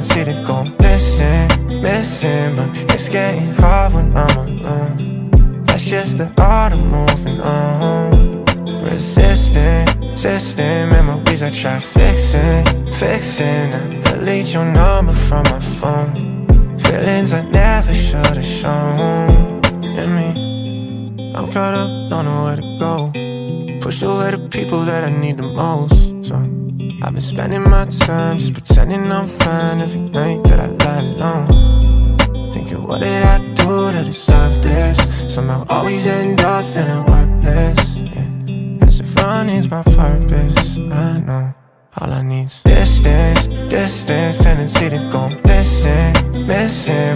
tendency to go missing, but it's getting hard when I'm alone. That's just the art of moving on. Resisting memories I try fixing. I delete your number from my phone. Feelings I never should've shown. In me, I'm caught up, don't know where to go. Push away the people that I need the most. So I've been spending my time just pretending I'm fine every night that I lie alone. Thinking, what did I do to deserve this? Somehow always end up feeling worthless, yeah. As if running's my purpose, I know. All I need's distance, tendency to go missing,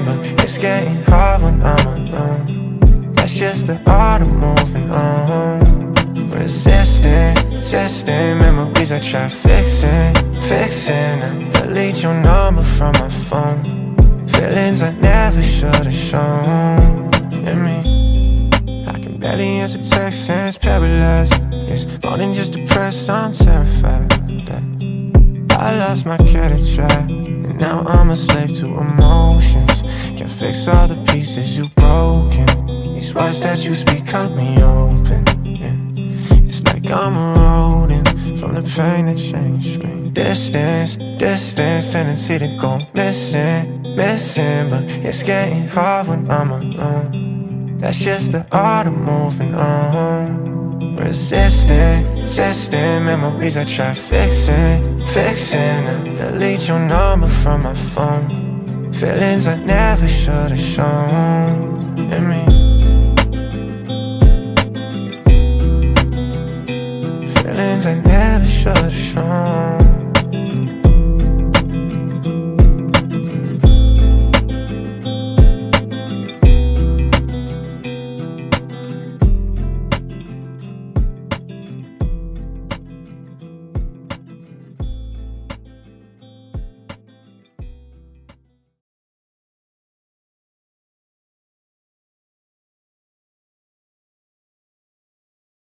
but it's getting hard when I'm alone. That's just the art of moving on. Resisting memories I try fixing. I delete your number from my phone. Feelings I never should've shown. In me, I can barely answer texts and it's paralyzed. It's more than just depressed, I'm terrified that I lost my care to try, and now I'm a slave to emotions. Can't fix all the pieces you've broken. These words that you speak cut me open, yeah. It's like I'm eroding from the pain that changed me. Distance, tendency to go missing, but it's getting hard when I'm alone. That's just the art of moving on. Resisting memories I try fixing. I delete your number from my phone. Feelings I never should've shown. In me, feelings I